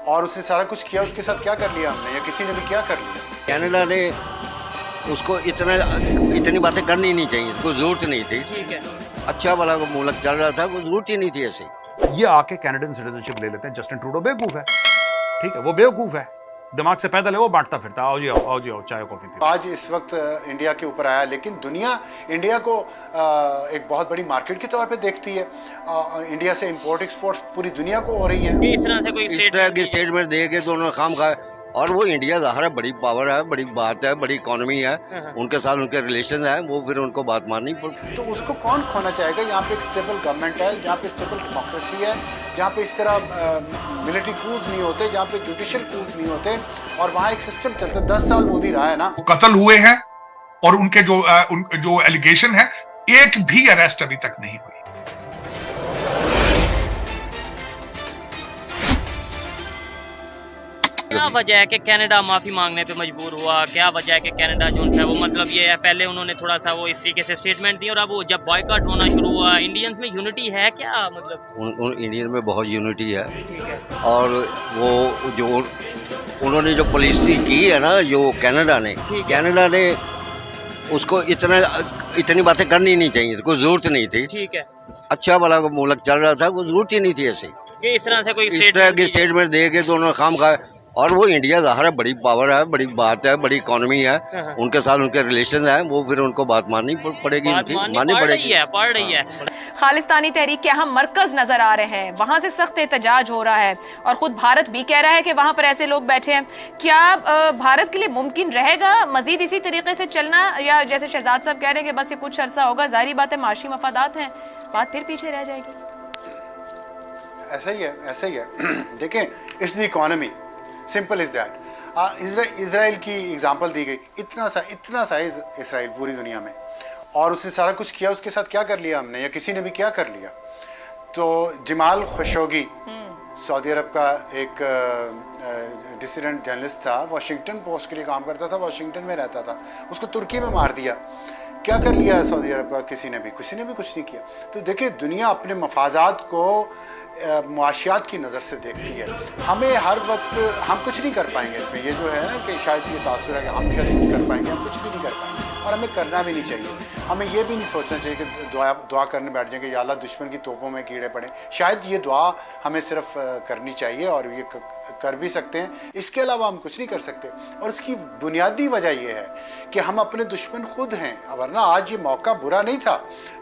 اور اس نے سارا کچھ کیا, اس کے ساتھ کیا کر لیا ہم نے, یا کسی نے بھی کیا کر لیا. کینیڈا نے اس کو اتنی باتیں کرنی نہیں چاہیے, کوئی ضرورت نہیں تھی. ٹھیک ہے, اچھا بھلا ملک چل رہا تھا, کوئی ضرورت ہی نہیں تھی ایسے. یہ آ کے کینیڈین سٹیزن شپ لے لیتے ہیں. جسٹن ٹروڈو بیوقوف ہے, ٹھیک ہے, وہ بیوقوف ہے, دماغ سے پیدل ہے, وہ بانٹتا پھرتا, آؤ جی آؤ جی آؤ, چائے کافی پیو. آج اس وقت انڈیا کے اوپر آیا, لیکن دنیا انڈیا کو ایک بہت بڑی مارکیٹ کے طور پہ دیکھتی ہے. انڈیا سے امپورٹ ایکسپورٹ پوری دنیا کو ہو رہی ہیں. اس طرح سے کوئی اس طرح کی اسٹیٹمنٹ دے کے دونوں کام کا, اور وہ انڈیا ظاہر ہے بڑی پاور ہے, بڑی بات ہے, بڑی اکانومی ہے, ان کے ساتھ ان کے ریلیشن ہیں, وہ پھر ان کو بات ماننی پڑتی. تو اس کو کون کھونا چاہے گا؟ یہاں پہ ایک اسٹیبل گورنمنٹ ہے, جہاں پہ اسٹیبل ڈیموکریسی ہے, جہاں پہ اس طرح ملٹری کود نہیں ہوتے, جہاں پہ جوڈیشل کود نہیں ہوتے, اور وہاں ایک سسٹم چلتا ہے. 10 سال مودی رہا ہے نا. قتل ہوئے ہیں اور ان کے جو ایلیگیشن ہے, ایک بھی اریسٹ ابھی تک نہیں ہوئی. کیا وجہ ہے کہ کینیڈا معافی مانگنے پہ مجبور ہوا؟ کیا وجہ ہے کہ کینیڈا جو ہے وہ مطلب یہ ہے, پہلے انہوں نے تھوڑا سا وہ اس طریقے سے اسٹیٹمنٹ دی, اور اب وہ جب بائیکاٹ ہونا شروع ہوا, انڈینز میں یونٹی ہے کیا مطلب؟ انڈین میں بہت یونٹی ہے, ٹھیک ہے, اور وہ جو انہوں نے جو پالیسی کی ہے نا, جو کینیڈا نے اس کو اتنی باتیں کرنی نہیں چاہیے, کوئی ضرورت نہیں تھی. ٹھیک ہے, اچھا بھلا ملک چل رہا تھا, کوئی ضرورت ہی نہیں تھی ایسے. کہ اس طرح سے کوئی اس طرح کی اسٹیٹمنٹ دے کے دونوں کام کا, اور وہ انڈیا ظاہر ہے بڑی پاور ہے, بڑی بات ہے, بڑی اکانومی ہے, ان کے ساتھ ان کے ریلیشن ہیں, وہ پھر ان کو بات ماننی پڑے گی, ماننی پڑے گی. پڑھ رہی ہے. خالستانی تحریک کے اہم مرکز نظر آ رہے ہیں, وہاں سے سخت احتجاج ہو رہا ہے, اور خود بھارت بھی کہہ رہا ہے کہ وہاں پر ایسے لوگ بیٹھے ہیں. کیا بھارت کے لیے ممکن رہے گا مزید اسی طریقے سے چلنا, یا جیسے شہزاد صاحب کہہ رہے ہیں کہ بس یہ کچھ عرصہ ہوگا, ظاہری بات ہے معاشی مفادات ہیں, بات پھر پیچھے رہ جائے گی؟ ایسا ہی ہے. دیکھیں, it's the economy, simple as that. Israel کی اگزامپل دی گئی, اتنا سا اسرائیل پوری دنیا میں, اور اس نے سارا کچھ کیا, اس کے ساتھ کیا کر لیا ہم نے, یا کسی نے بھی کیا کر لیا. تو جمال خشوگی سعودی عرب کا ایک ڈسیڈنٹ جرنلسٹ تھا, واشنگٹن پوسٹ کے لیے کام کرتا تھا, واشنگٹن میں رہتا تھا, اس کو ترکی میں مار دیا. کیا کر لیا سعودی عرب کا؟ کسی نے بھی کچھ نہیں کیا. تو دیکھیں, دنیا اپنے مفادات کو معاشیات کی نظر سے دیکھتی ہے. ہمیں ہر وقت ہم کچھ نہیں کر پائیں گے اس میں, یہ جو ہے نا کہ شاید یہ تاثر ہے کہ ہم شاید کر پائیں گے, ہم کچھ بھی نہیں کر پائیں گے, اور ہمیں کرنا بھی نہیں چاہیے. ہمیں یہ بھی نہیں سوچنا چاہیے کہ دعا کرنے بیٹھ جائیں کہ یا اللہ دشمن کی توپوں میں کیڑے پڑیں. شاید یہ دعا ہمیں صرف کرنی چاہیے, اور یہ کر بھی سکتے ہیں, اس کے علاوہ ہم کچھ نہیں کر سکتے. اور اس کی بنیادی وجہ یہ ہے کہ ہم اپنے دشمن خود ہیں, ورنہ آج یہ موقع برا نہیں تھا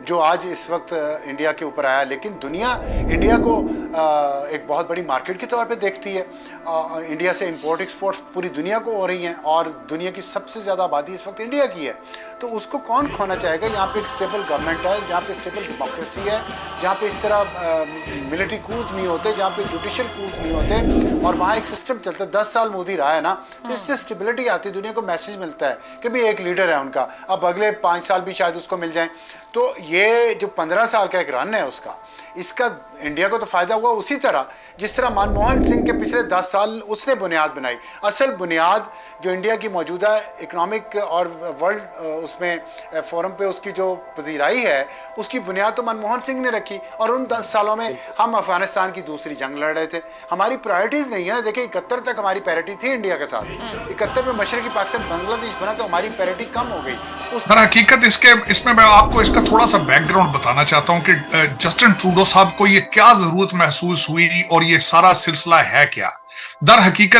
جو آج اس وقت انڈیا کے اوپر آیا. لیکن دنیا انڈیا کو ایک بہت بڑی مارکیٹ کے طور پہ دیکھتی ہے. انڈیا سے امپورٹ ایکسپورٹ پوری دنیا کو ہو رہی ہیں, اور دنیا کی سب سے زیادہ آبادی اس وقت انڈیا کی ہے. تو اس کو کون کھونا چاہے گا؟ یہاں پہ ایک اسٹیبل گورنمنٹ ہے, جہاں پہ اسٹیبل ڈیموکریسی ہے, جہاں پہ اس طرح ملٹری کود نہیں ہوتے, جہاں پہ جوڈیشل کود نہیں ہوتے, اور وہاں ایک سسٹم چلتا ہے. 10 سال مودی رہا ہے نا, تو اس سے اسٹیبلٹی آتی ہے, دنیا کو میسج ملتا ہے کہ بھی ایک لیڈر ہے ان کا, اب اگلے 5 سال بھی شاید اس کو مل جائیں. تو یہ جو 15 سال کا ایک رن ہے اس کا انڈیا کو تو فائدہ ہوا, اسی طرح جس طرح منموہن سنگھ کے پچھلے 10 سال اس نے بنیاد بنائی. اصل بنیاد جو انڈیا کی موجودہ اکنامک اور ورلڈ اس میں فورم پہ اس کی جو پذیرائی ہے, اس کی بنیاد تو منموہن سنگھ نے رکھی. اور ان 10 سالوں میں ہم افغانستان کی دوسری جنگ لڑ رہے تھے. ہماری پرائرٹیز نہیں ہے. دیکھیں 71 تک ہماری پیرٹی تھی انڈیا کے ساتھ, 71 میں مشرقی پاکستان بنگلہ دیش بنا تو ہماری پیرٹی کم ہو گئی. در حقیقت اس میں آپ کو اس کا تھوڑا سا بیک گراؤنڈ بتانا چاہتا ہوں کہ جسٹن ٹروڈو صاحب کو یہ کیا ضرورت محسوس ہوئی, اور یہ سارا سلسلہ ہے کیا. در حقیقت